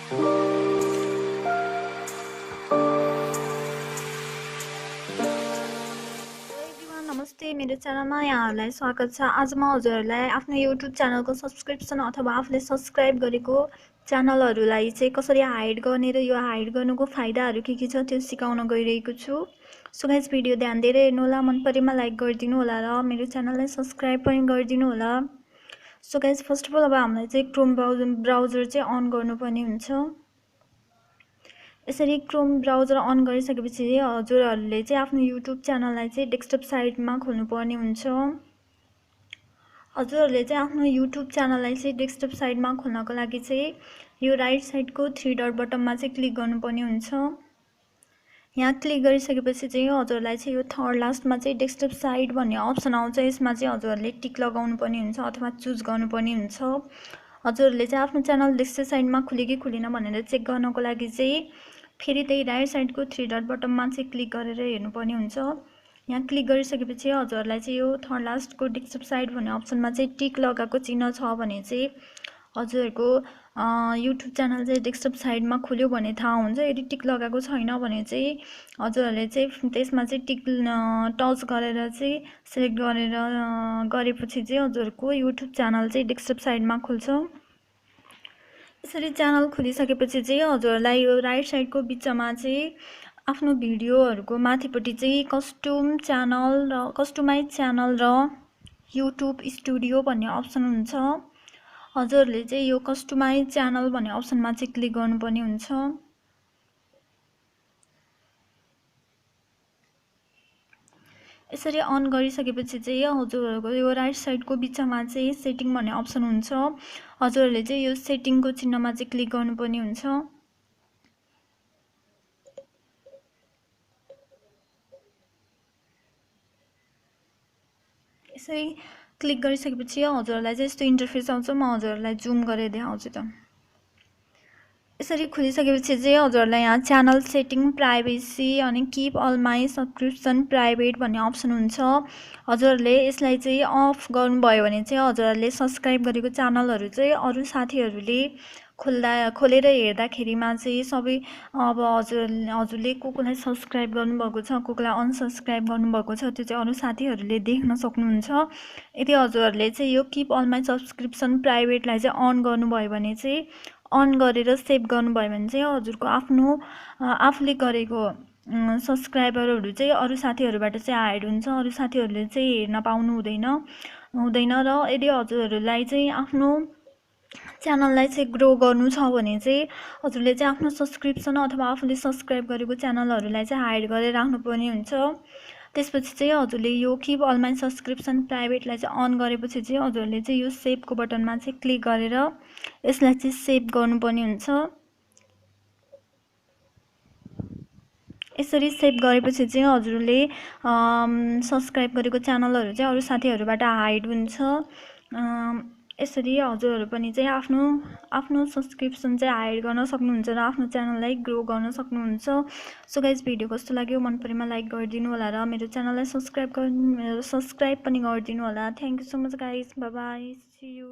नमस्ते, मेरो च्यानलमा यहाँहरूलाई स्वागत छ। आज म हजुरहरूलाई आफ्नो युट्युब च्यानलको सब्सक्रिप्सन अथवा आफूले सब्सक्राइब गरेको च्यानलहरूलाई चाहिँ कसरी हाइड गर्ने र यो हाइड गर्नुको फाइदाहरू के छ त्यो सिकाउन गइरहेको छु। सो गाइस, भिडियो ध्यान दिएर हेर्नु होला, मन परेमा लाइक गरिदिनु होला र मेरो च्यानललाई सब्सक्राइब पनि गरिदिनु होला। So guys, first of all अब हामीलाई चाहिँ क्रोम ब्राउजर चाहिँ अन गर्नुपर्ने हुन्छ। यसरी क्रोम ब्राउजर अन गरिसकेपछि हजुरहरूले चाहिँ आफ्नो युट्युब च्यानललाई चाहिँ डेस्कटप साइडमा खोल्नुपर्ने हुन्छ। हजुरहरूले चाहिँ आफ्नो युट्युब च्यानललाई चाहिँ डेस्कटप साइडमा खोल्नको लागि चाहिँ यो राइट साइडको 3 डट बटनमा चाहिँ क्लिक गर्नुपर्ने हुन्छ। यहाँ क्लिक गरिसकेपछि चाहिँ हजुरहरूलाई चाहिँ यो थर्ड लास्टमा चाहिँ डेस्कटप साइड भन्ने अप्सन आउँछ। यसमा चाहिँ हजुरहरूले टिक लगाउनुपर्ने हुन्छ अथवा चुज गर्नुपर्ने हुन्छ। हजुरहरूले चाहिँ आफ्नो च्यानल डेस्कटप साइडमा खुल्यो कि खुलेन भनेर चेक गर्नको लागि चाहिँ फेरि त्यही राइट साइडको 3 डट बटनमा चाहिँ क्लिक गरेर हेर्नुपर्ने हुन्छ। यहाँ क्लिक गरिसकेपछि हजुरहरूलाई चाहिँ यो थर्ड लास्टको डेस्कटप साइड भन्ने अप्सनमा चाहिँ टिक लगाएको चिन्ह छ भने चाहिँ हजुरहरूको युट्युब च्यानल चाहिँ डेस्कटप साइडमा खुल्यो भने थाहा हुन्छ। यदि टिक लगाएको छैन भने चाहिँ हजुरहरूले चाहिँ त्यसमा चाहिँ टिक टच गरेर चाहिँ सिलेक्ट गरेपछि चाहिँ हजुरहरूको युट्युब च्यानल चाहिँ डेस्कटप साइडमा खुल्छ। यसरी च्यानल खुलिसकेपछि चाहिँ हजुरहरूलाई यो राइट साइडको बिचमा चाहिँ आफ्नो भिडियोहरूको माथिपट्टि चाहिँ कस्टमाइज च्यानल र युट्युब स्टुडियो भन्ने अप्सन हुन्छ। हजुरहरूले चाहिँ यो कस्टमाइज च्यानल भन्ने अप्सनमा चाहिँ क्लिक गर्नुपर्ने हुन्छ। यसरी अन गरिसकेपछि चाहिँ हजुरहरूको यो राइट साइडको बिचमा चाहिँ सेटिङ भन्ने अप्सन हुन्छ। हजुरहरूले चाहिँ यो सेटिङको चिन्हमा चाहिँ क्लिक गर्नुपर्ने हुन्छ। यसरी क्लिक गरिसकेपछि हजुरहरूलाई चाहिँ यस्तो इन्टरफेस आउँछ। म हजुरहरूलाई जुम गरेर देखाउँछु त। यसरी खुलिसकेपछि चाहिँ हजुरहरूलाई यहाँ च्यानल सेटिङ, प्राइभेसी अनि keep all my subscription private भन्ने अप्सन हुन्छ। हजुरहरूले यसलाई चाहिँ अफ गर्नुभयो भने चाहिँ हजुरहरूले सब्सक्राइब गरेको च्यानलहरू चाहिँ अरू साथीहरूले खोलेर हेर्दाखेरिमा चाहिँ सबै अब हजुरले कसलाई सब्सक्राइब गर्नुभएको छ, कसलाई अनसब्सक्राइब गर्नुभएको छ त्यो चाहिँ अरू साथीहरूले देख्न सक्नुहुन्छ। यदि हजुरहरूले चाहिँ यो किप अल माई सब्सक्रिप्सन प्राइभेटलाई चाहिँ अन गर्नुभयो भने चाहिँ अन गरेर सेभ गर्नुभयो भने चाहिँ हजुरको आफूले गरेको सब्सक्राइबरहरू चाहिँ अरू साथीहरूबाट चाहिँ हाइड हुन्छ। अरू साथीहरूले चाहिँ हेर्न पाउनु हुँदैन र यदि हजुरहरूलाई चाहिँ आफ्नो च्यानललाई चाहिँ ग्रो गर्नु छ भने चाहिँ हजुरले चाहिँ आफ्नो सब्सक्रिप्सन अथवा आफूले सब्सक्राइब गरेको च्यानलहरूलाई चाहिँ हाइड गरेर राख्नुपर्ने हुन्छ। त्यसपछि चाहिँ हजुरले यो किप अल माई सब्सक्रिप्सन प्राइभेटलाई चाहिँ अन गरेपछि चाहिँ हजुरले चाहिँ यो सेभको बटनमा चाहिँ क्लिक गरेर यसलाई चाहिँ सेभ गर्नुपर्ने हुन्छ। यसरी सेभ गरेपछि चाहिँ हजुरले सब्सक्राइब गरेको च्यानलहरू चाहिँ अरू साथीहरूबाट हाइड हुन्छ। यसरी हजुरहरू पनि चाहिँ आफ्नो सब्सक्रिप्सन चाहिँ हाइड गर्न सक्नुहुन्छ र आफ्नो च्यानललाई ग्रो गर्न सक्नुहुन्छ। सो गाइस, भिडियो कस्तो लाग्यो मन परेमा लाइक गरिदिनु होला र मेरो च्यानललाई सब्सक्राइब पनि गरिदिनु होला। Thank you so much guys, bye bye, see you.